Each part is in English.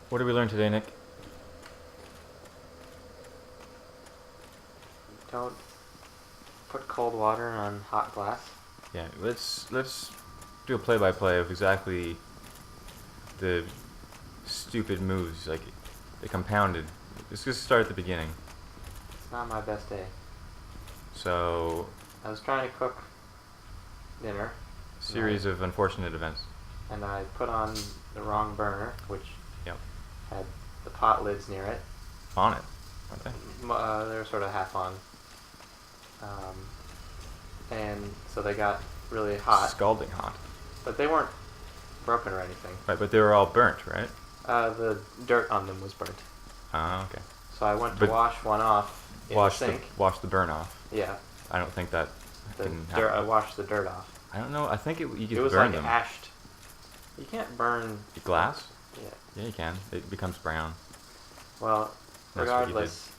What did we learn today, Nick? Don't put cold water on hot glass. Yeah, let's do a play-by-play of exactly the stupid moves. Like, they compounded. Let's just start at the beginning. It's not my best day. So, I was trying to cook dinner. series of unfortunate events. And I put on the wrong burner, which Yep. had the pot lids near it. On it, aren't they? They were sort of half on. And so they got really hot. Scalding hot. But they weren't broken or anything. Right, but they were all burnt, right? The dirt on them was burnt. Ah, okay. So I went to wash one off in the sink. Wash the burn off. Yeah. I don't think that can happen. I washed the dirt off. I don't know. I think you It can was burn like them. ashed. You can't burn Glass? Yeah. Yeah, you can. It becomes brown. Well, That's what you regardless,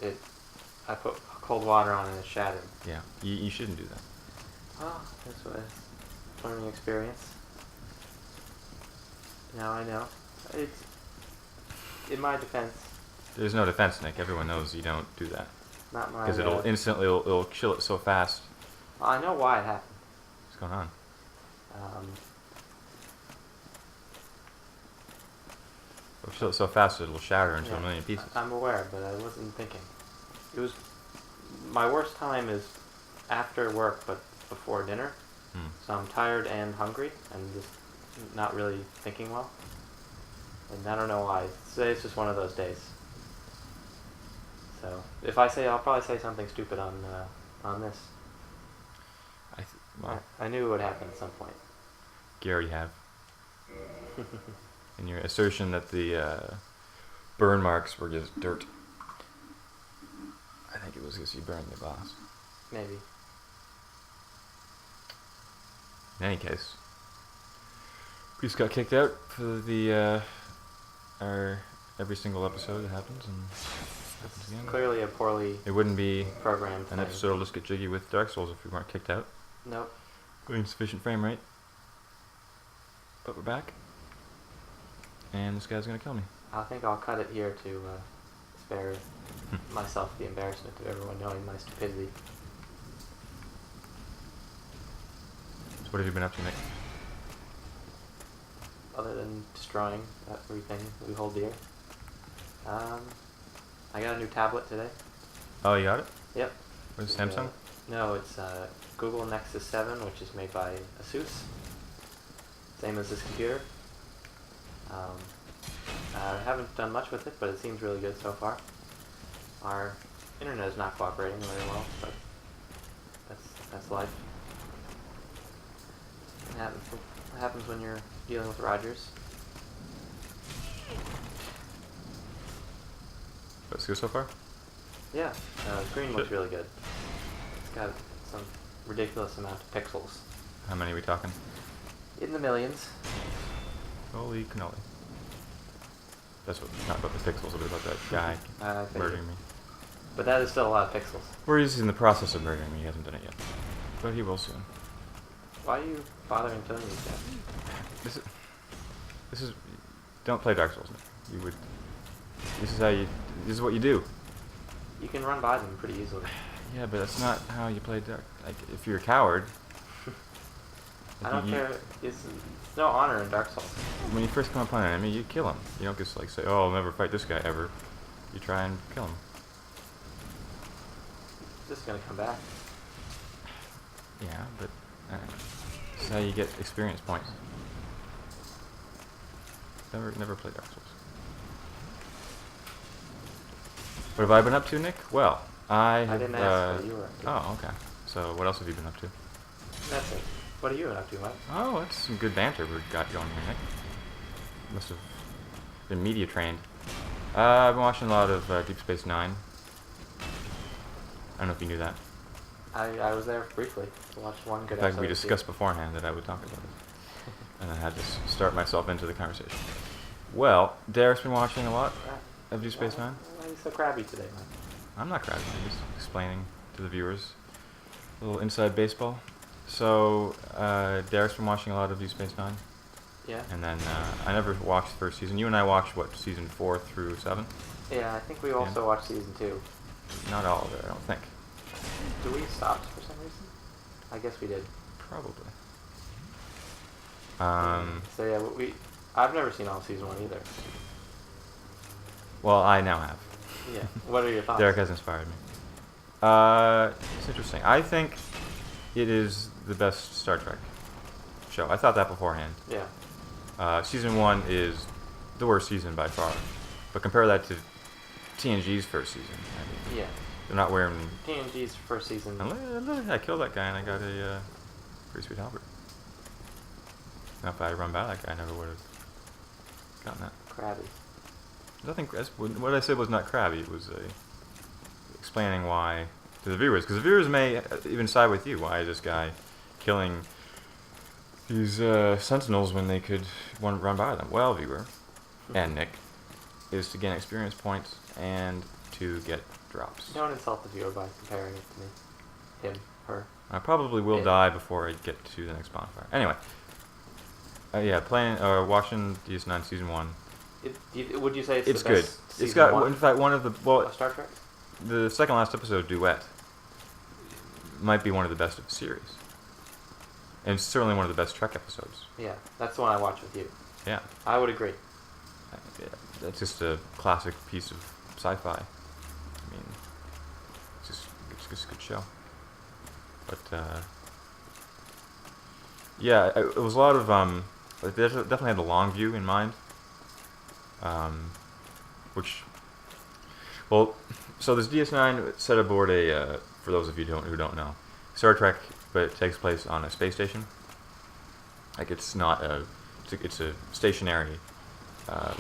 I put cold water on and it shattered. Yeah, you shouldn't do that. Well, that's what learning experience. Now I know. It's in my defense. There's no defense, Nick. Everyone knows you don't do that. Not my. Because it'll chill it so fast. Well, I know why it happened. What's going on? It'll chill it so fast it'll shatter into a million pieces. I'm aware, but I wasn't thinking. It was my worst time is after work, but before dinner. So I'm tired and hungry, and just not really thinking well. And I don't know why. Today's just one of those days. So if I say, I'll probably say something stupid on this. I knew it would happen at some point. You already have. And your assertion that the burn marks were just dirt. I think it was because you burned the glass. Maybe. In any case, we just got kicked out for the our every single episode that happens and happens again. Clearly a poorly It wouldn't be programmed an thing. episode of Let's Get Jiggy with Dark Souls if we weren't kicked out. Nope. Insufficient frame rate. But we're back. And this guy's gonna kill me. I think I'll cut it here to spare myself the embarrassment of everyone knowing my stupidity. So what have you been up to, Nick? Other than destroying everything we hold dear. I got a new tablet today. Oh, you got it? Yep. What is it, Samsung? No, it's Google Nexus 7, which is made by Asus. Same as this computer. I haven't done much with it, but it seems really good so far. Our internet is not cooperating very well, but that's life. It happens when you're dealing with Rogers. That's good so far? Yeah, the screen looks really good. It's got some ridiculous amount of pixels. How many are we talking? In the millions. Holy cannoli. That's what, not about the pixels, but about that guy murdering me. But that is still a lot of pixels. Or he's in the process of murdering me, he hasn't done it yet. But he will soon. Why are you bothering killing these guys? This is, don't play Dark Souls, Nick. You would, this is what you do. You can run by them pretty easily. Yeah, but that's not how you play Dark, like, if you're a coward. I don't care. It's no honor in Dark Souls. When you first come upon an enemy, you kill him. You don't just like say, "Oh, I'll never fight this guy ever." You try and kill him. It's just gonna come back. Yeah, but this is how you get experience points. Never play Dark Souls. What have I been up to, Nick? Well, I didn't ask what you were up to. Oh, okay. So what else have you been up to? That's it. What are you up to, Mike? Oh, that's some good banter we've got going here, Nick. Must have been media trained. I've been watching a lot of Deep Space Nine. I don't know if you knew that. I was there briefly to watch one good In fact, episode. we discussed beforehand that I would talk about it. And I had to start myself into the conversation. Well, Derek's been watching a lot of Deep Space Nine. Why are you so crabby today, Mike? I'm not crabby. I'm just explaining to the viewers a little inside baseball. So, Derek's been watching a lot of Deep Space Nine. Yeah. And then I never watched the first season. You and I watched what, season 4 through 7? Yeah, I think we also watched season 2. Not all of it, I don't think. Do we stop for some reason? I guess we did. Probably. So yeah, I've never seen all season 1 either. Well, I now have. Yeah. What are your thoughts? Derek has inspired me. It's interesting. I think it is the best Star Trek show. I thought that beforehand. Yeah. Season 1 is the worst season by far. But compare that to TNG's first season. I mean, Yeah. they're not wearing... TNG's first season. I killed that guy and I got a pretty sweet halberd. Now, if I run by that guy, I never would have gotten that. Crabby. Nothing. What I said was not crabby. It was explaining why to the viewers, because the viewers may even side with you. Why is this guy killing these sentinels when they could run by them? Well, viewer and Nick, is to gain experience points and to get drops. Don't insult the viewer by comparing it to me. Him, her. I probably will die before I get to the next bonfire. Anyway, yeah, watching DS9 season 1. Would you say It's the good. best It's got, one in fact, one of the of Star Trek? the second last episode, Duet, might be one of the best of the series, and it's certainly one of the best Trek episodes. Yeah, that's the one I watched with you. Yeah, I would agree. yeah, that's just a classic piece of sci-fi. I mean, it's just a good show. But yeah, it was a lot of like they definitely had the long view in mind. Which, well, so this DS9 set aboard a, for those of you who don't know, Star Trek, but it takes place on a space station. Like it's not it's a stationary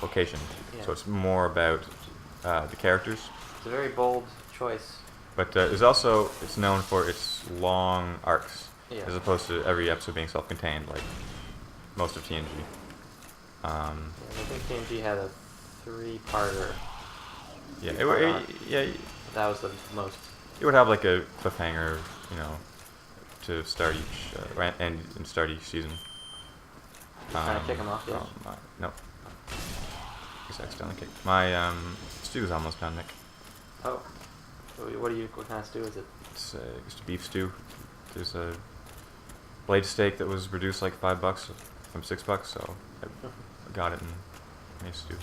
location, Yeah. so it's more about the characters. It's a very bold choice. But it's known for its long arcs, Yeah. as opposed to every episode being self-contained, like most of TNG. Yeah, I think TNG had a 3-parter. Yeah, Yeah. That was the most. it would have like a cliffhanger, you know, to start each and start each season. Trying to kick him off, yeah? No. I guess I accidentally kicked. My stew's almost done, Nick. Oh. What kind of stew is it? It's just a beef stew. There's a blade steak that was reduced like $5 from $6, so I got it and made a stew.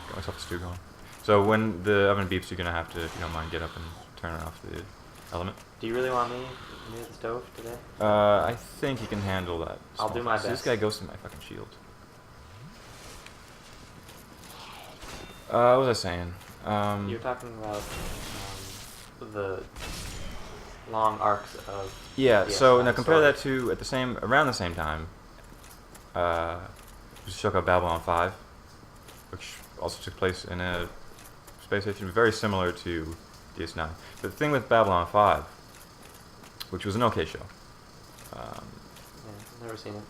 Got myself a stew going. So when the oven beeps, you're gonna have to, if you don't mind, get up and turn off the element. Do you really want me near the stove today? I think you can handle that. I'll do my See, this best. guy goes to my fucking shield. What was I saying? You're talking about the long arcs of. Yeah. So now compare story. that to around the same time. Was a show called Babylon 5, which also took place in a space station, very similar to DS9. But the thing with Babylon 5, which was an okay show. Yeah, never seen it.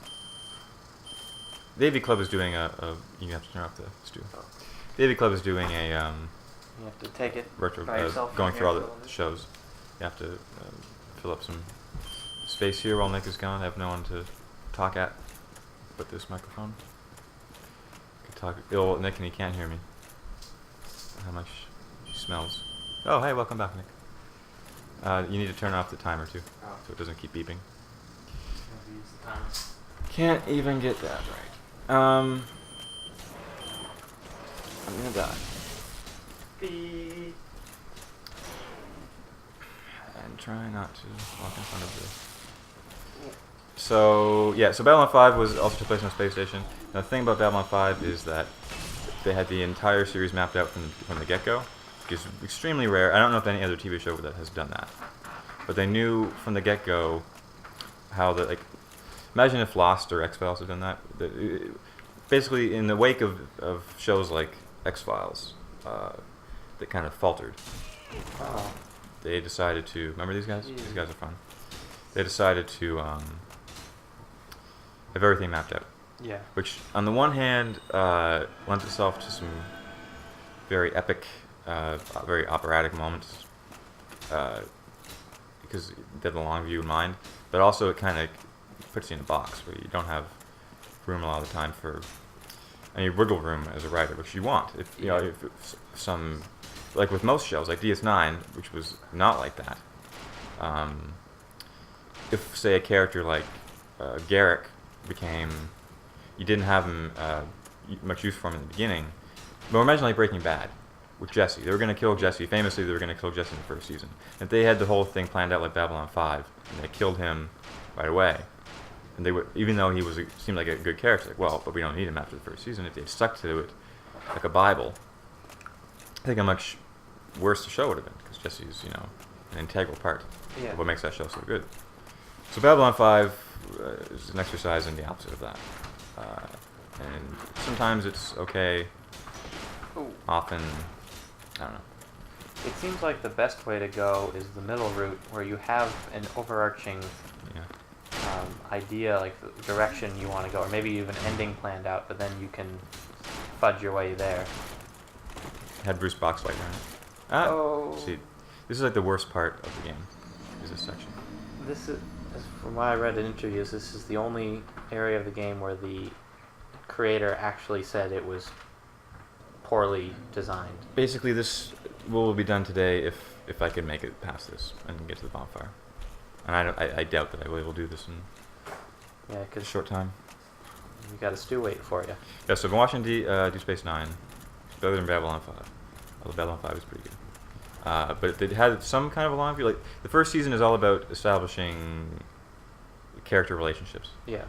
The AV Club is doing you have to turn off the stew. Oh. The AV Club is doing a You have to take it retro, by yourself. going from through all here the for a little shows. You have to fill up some space here while Nick is gone. I have no one to talk at but this microphone. I could talk ill at Nick and he can't hear me. How much he smells. Oh, hey, welcome back, Nick. You need to turn off the timer too, so it doesn't keep beeping. Maybe use the timer. Can't even get that right. I'm gonna die. Beep. And try not to walk in front of this. So yeah, so Babylon 5 was also took place on a space station. Now, the thing about Babylon 5 is that they had the entire series mapped out from the get-go, which is extremely rare. I don't know if any other TV show that has done that, but they knew from the get-go how the imagine if Lost or X-Files had done that. Basically, in the wake of shows like X-Files, that kind of faltered. Oh. They decided to remember these guys. Yeah. These guys are fun. They decided to have everything mapped out, Yeah. which on the one hand lends itself to some very epic, very operatic moments, because they have the long view in mind. But also it kind of puts you in a box where you don't have room a lot of the time for any wiggle room as a writer, which you want. If you know, if some, like with most shows, like DS9, which was not like that. If say a character like Garrick became, you didn't have him much use for him in the beginning. But imagine like Breaking Bad with Jesse. They were going to kill Jesse. Famously, they were going to kill Jesse in the first season. If they had the whole thing planned out like Babylon 5, and they killed him right away, and they would, even though he seemed like a good character, like, well, but we don't need him after the first season. If they had stuck to it like a Bible, I think a much worse the show would have been, because Jesse's, an integral part of what makes that show so good. So Babylon 5 is an exercise in the opposite of that. And sometimes it's okay. Often, I don't know. It seems like the best way to go is the middle route, where you have an overarching idea, like the direction you want to go, or maybe you have an ending planned out, but then you can fudge your way there. Had Bruce Boxleitner in it. See, this is like the worst part of the game, is this section. This is, from what I read in interviews, this is the only area of the game where the creator actually said it was poorly designed. Basically, this will be done today if I can make it past this and get to the bonfire. And I doubt that I will be able to do this in a short time. We got a stew waiting for you. Yeah, so I've been watching Deep Space Nine. It's better than Babylon 5. Although Babylon 5 is pretty good. But it had some kind of a long view. Like, the first season is all about establishing character relationships. Yeah.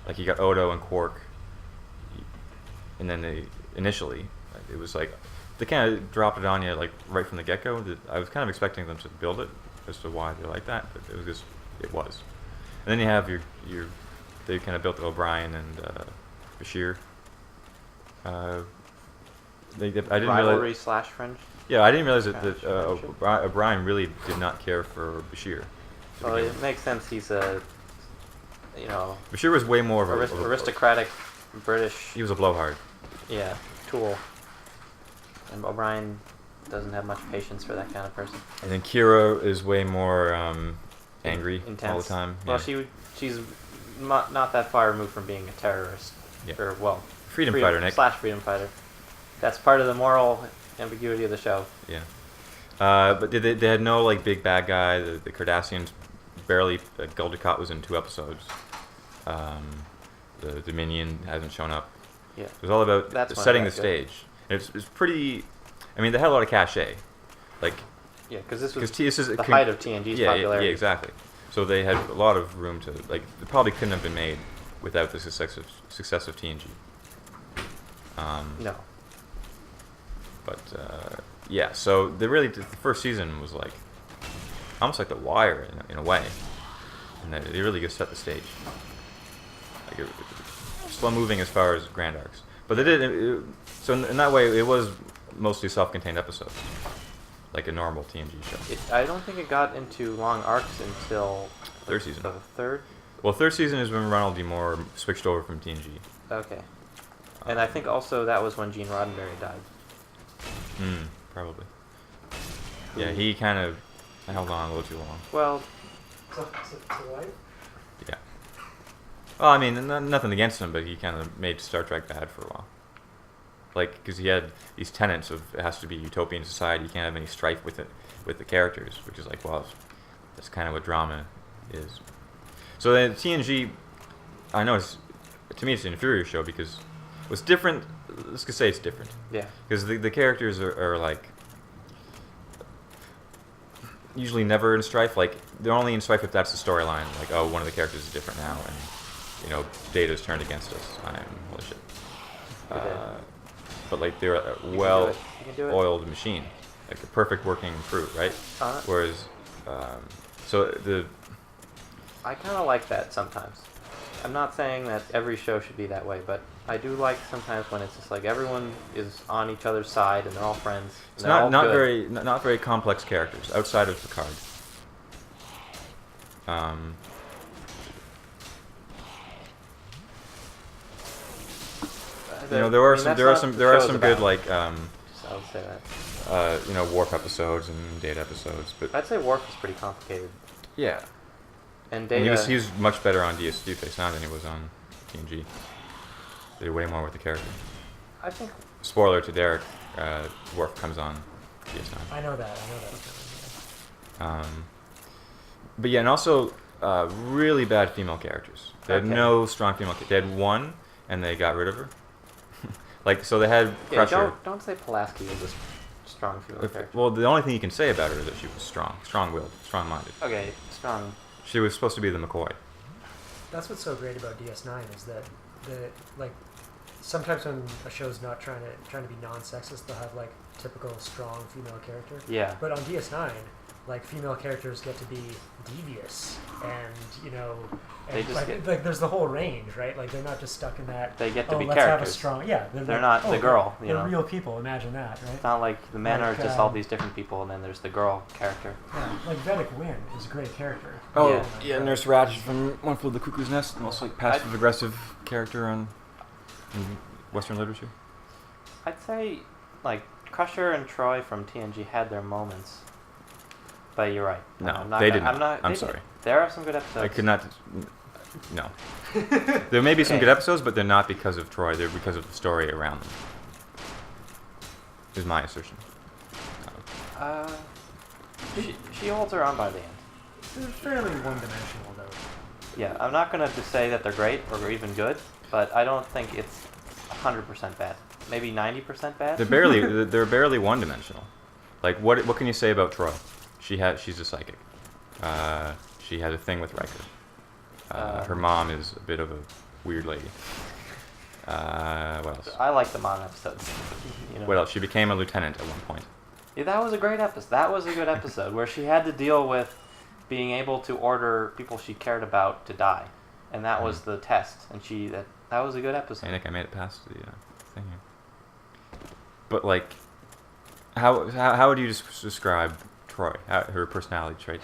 Like, you got Odo and Quark. And then initially, it was like, they kind of dropped it on you like right from the get-go. I was kind of expecting them to build it as to why they're like that, but it was. And then you have they kind of built O'Brien and Bashir. I didn't Rivalry realize, / friend. Yeah, I didn't realize that O'Brien really did not care for Bashir. Well, it makes sense. He's a, Bashir was way more of aristocratic British. He was a blowhard. Yeah, tool. And O'Brien doesn't have much patience for that kind of person. And then Kira is way more angry intense all the time. Well, she's not that far removed from being a terrorist. Yeah. Or, well, freedom fighter, Nick. / freedom fighter. That's part of the moral ambiguity of the show. Yeah. But they had no like big bad guy. The Cardassians barely. Gul Dukat was in 2 episodes. The Dominion hasn't shown up. Yeah. It was all about setting the stage. It's pretty. I mean, they had a lot of cachet. Like. Yeah, because this was the height of TNG's popularity. Yeah, exactly. So they had a lot of room to like. It probably couldn't have been made without the success of TNG. No. But yeah, so the first season was like almost like The Wire in a way, and they really just set the stage. Like slow moving as far as grand arcs, but they did so in that way it was mostly self-contained episodes, like a normal TNG show. I don't think it got into long arcs until third season. The third. Well, third season is when Ronald D. Moore switched over from TNG. Okay. And I think also that was when Gene Roddenberry died. Probably. Yeah, he kind of held on a little too long. Well, To life? Yeah. Well, I mean, nothing against him, but he kind of made Star Trek bad for a while. Like, because he had these tenets of it has to be utopian society, you can't have any strife with the characters, which is like, well, that's kind of what drama is. So then TNG, I know to me it's an inferior show because what's different, let's just say it's different. yeah. Because the characters are like usually never in strife. Like they're only in strife if that's the storyline. Like, oh, one of the characters is different now, and Data's turned against us. Holy shit. But like they're a well-oiled machine, like a perfect working crew, right? Whereas, I kind of like that sometimes. I'm not saying that every show should be that way, but I do like sometimes when it's just like everyone is on each other's side and they're all friends. It's not very complex characters outside of Picard. There are some good like I would say that. warp episodes and data episodes, but I'd say warp is pretty complicated. yeah. And And Data. he was much better on DS2 Phase 9 than he was on TNG. They did way more with the character. I think. Spoiler to Derek, Worf comes on DS9. I know that. But yeah, and also really bad female characters. They had Okay. no strong female. They had one, and they got rid of her. Like, so they had Yeah, Crusher. don't say Pulaski was a strong female character. Well, the only thing you can say about her is that she was strong-willed, strong-minded. Okay, strong. She was supposed to be the McCoy. That's what's so great about DS9 is that sometimes when a show's not trying to be non-sexist, they'll have like typical strong female character. Yeah. But on DS9, like female characters get to be devious and They just like there's the whole range, right? Like they're not just stuck in that. They get to be let's have a characters. strong. They're not the girl, you They're know. real people. Imagine that, right? It's not like the men Like, are just all these different people, and then there's the girl character. Yeah, like Vedic Wynn is a great character. Oh, yeah, Nurse Ratched from One Flew of the Cuckoo's Nest, and also like passive-aggressive character in Western literature. I'd say like Crusher and Troy from TNG had their moments, but you're right. No, I'm not they gonna- didn't. I'm not. I'm they sorry. didn't. There are some good episodes. I could not. No. There may be some Okay. good episodes, but they're not because of Troy. They're because of the story around them. Is my assertion. She holds her own by the end. They're fairly one-dimensional, though. Yeah, I'm not gonna just say that they're great or even good, but I don't think it's 100% bad. Maybe 90% bad. They're barely one-dimensional. Like what can you say about Troy? She's a psychic. She had a thing with Riker. Her mom is a bit of a weird lady. What else? I like the Mon episodes. You know. What else? She became a lieutenant at one point. Yeah, that was a great episode. That was a good episode where she had to deal with being able to order people she cared about to die, and that was the test. And that was a good episode. Hey Nick, I made it past the thing here. But like, how would you describe Troy? Her personality traits?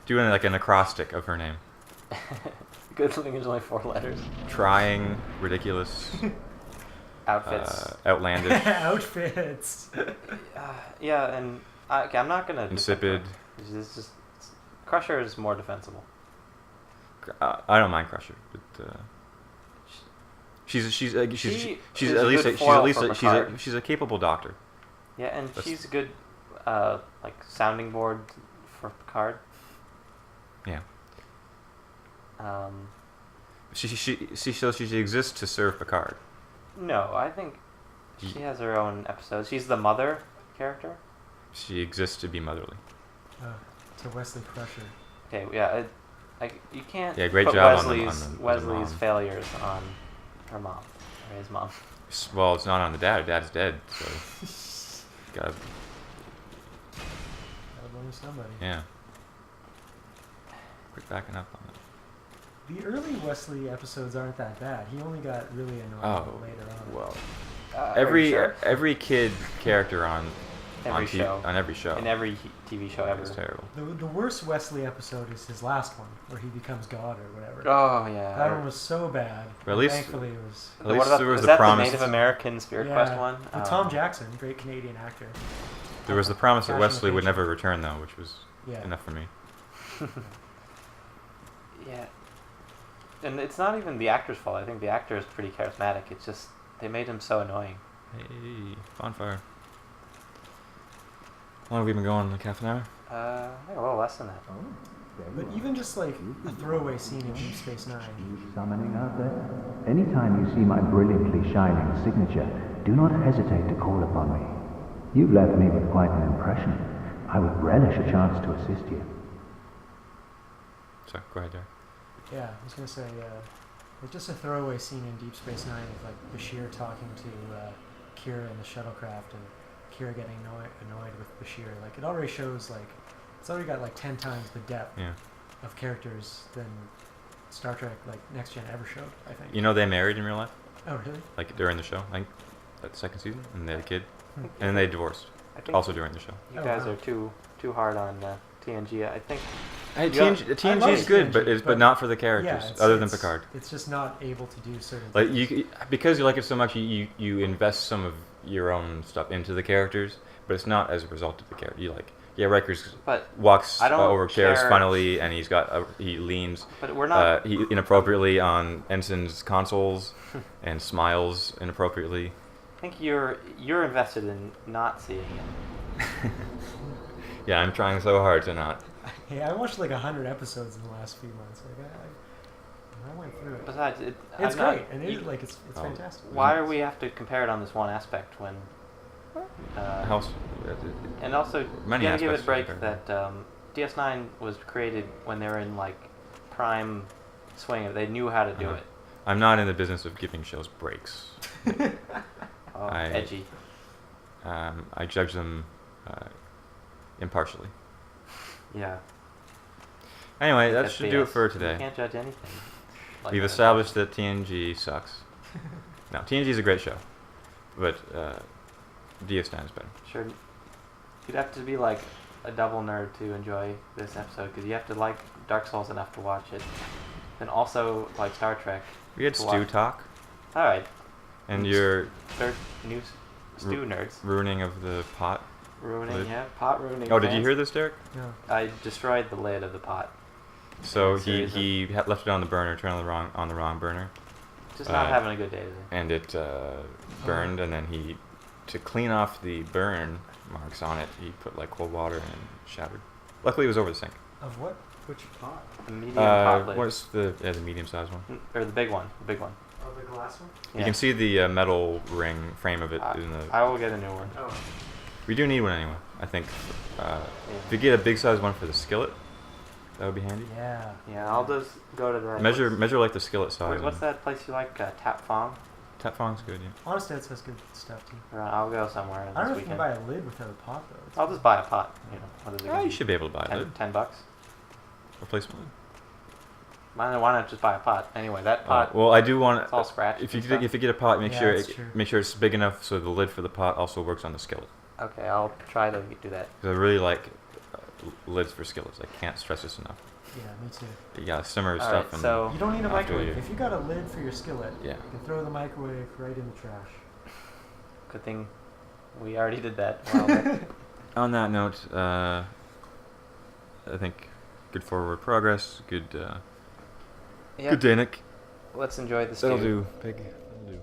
Doing like an acrostic of her name. Good thing there's only 4 letters. Trying, ridiculous, Outfits. outlandish, Outfits. Yeah, and I'm not gonna. insipid. It's just Crusher is more defensible. I don't mind Crusher, but she's She at is least a good foil for she's Picard. a capable doctor. Yeah, and That's- she's a good like sounding board for Picard. Yeah. Um, She exists to serve Picard. no, I think she has her own episode. She's the mother character. She exists to be motherly. To Wesley Crusher. Okay, yeah, you can't Yeah, great put job on the Wesley's mom. failures on her mom, or his mom. Well, it's not on the dad. Her dad's dead, so gotta Gotta blame somebody. yeah. Quit backing up on that. The early Wesley episodes aren't that bad. He only got really annoying later on. Well, Are you sure? every kid character on Every show. on every show In every TV show ever. is terrible. The worst Wesley episode is his last one, where he becomes God or whatever. Oh yeah. That one was so bad. But at least- Thankfully, it was. At least What about, there was was the that promise. the Native American Spirit Quest one? With Tom Jackson, great Canadian actor. There was the promise that Cash Wesley would Innovation. never return, though, which was Yeah. enough for me. Yeah. And it's not even the actor's fault. I think the actor is pretty charismatic. It's just they made him so annoying. Hey, bonfire. How long have we been going? Like half an hour? I think a little less than that. But even just like a throwaway scene in Deep Space Nine. Summoning out there? Anytime you see my brilliantly shining signature, do not hesitate to call upon me. You've left me with quite an impression. I would relish a chance to assist you. Sorry, go ahead, Derek. Yeah, I was gonna say, like just a throwaway scene in Deep Space Nine of like Bashir talking to Kira in the shuttlecraft, and Kira getting annoyed with Bashir. Like it already shows like it's already got like 10 times the depth Yeah. of characters than Star Trek like Next Gen ever showed. I think. You know they married in real life? Oh really? Like during the show? I think that second season? And they had a kid? And then they divorced. I think Also during the show. you Oh, guys wow. are too hard on TNG. I think Hey, Yeah. TNG I is love good, TNG, but but not for the characters, it's- other than it's- Picard. It's just not able to do certain Like things. because you like it so much, you invest some of your own stuff into the characters, but it's not as a result of the character. Yeah, Riker's But walks I don't over chairs care- funnily, and he leans But we're not. he inappropriately on Ensign's consoles and smiles inappropriately. I think you're invested in not seeing it. Yeah, I'm trying so hard to not. Hey, I watched like 100 episodes in the last few months. Like I went through it. Besides, It's I'm not- great, and it's Oh. fantastic. Why do we have to compare it on this one aspect when? House, And also, Many you gotta give it aspects a break are that DS9 was created when they were in like prime swing. They knew how to do Uh-huh. it. I'm not in the business of giving shows breaks. Oh, I- edgy. I judge them impartially. Yeah. Anyway, that That's should do it BS. for You today. can't judge anything. like We've that. established that TNG sucks. No, TNG is a great show, but DS9 is better. Sure. You'd have to be like a double nerd to enjoy this episode because you have to like Dark Souls enough to watch it, and also like Star Trek. We had To stew watch. talk, All right. and your Third news. Stew nerds. ruining of the pot. Ruining, lid. yeah. Pot ruining. Oh, did you fans. hear this, Derek? No. I destroyed the lid of the pot. So Series he left it on the burner, turned on the wrong burner, Just not Uh, having a good day today. and it burned. And then to clean off the burn marks on it, he put like cold water and it shattered. Luckily, it was over the sink. Of what? Which pot? The medium pot lid. What's the medium-sized one? Or the big one. The big one. Oh, the glass one? Yeah. You can see the metal ring frame of it in the. I will get a new one. Oh. We do need one anyway. I think if you get a big size one for the skillet, that would be handy. Yeah. Yeah, I'll just go to the... Measure like the skillet size. Wait, what's that place you like? Tap Fong? Tap Fong's good, yeah. Honestly, it says good stuff too. I'll go somewhere I this don't know if you weekend. can buy a lid without a pot though. It's- I'll just buy a pot. You know, what is it? Ah, gonna you be? should be able to buy a 10, lid. $10. Replacement lid. Why not just buy a pot? Anyway, that pot. Well, I do want It's all scratched. if you and stuff. if you get a pot, make Yeah, sure that's true. make sure it's big enough so the lid for the pot also works on the skillet. Okay, I'll try to do that. Because I really like lids for skillets. I can't stress this enough. Yeah, me too. You gotta simmer All stuff right, and so You don't need a After microwave. you- If you got a lid for your skillet, yeah. you can throw the microwave right in the trash. good thing we already did that. a while back. On that note, I think good forward progress. Good. Yeah, Good day, Nick. let's enjoy the That'll stew. do, pig. That'll do.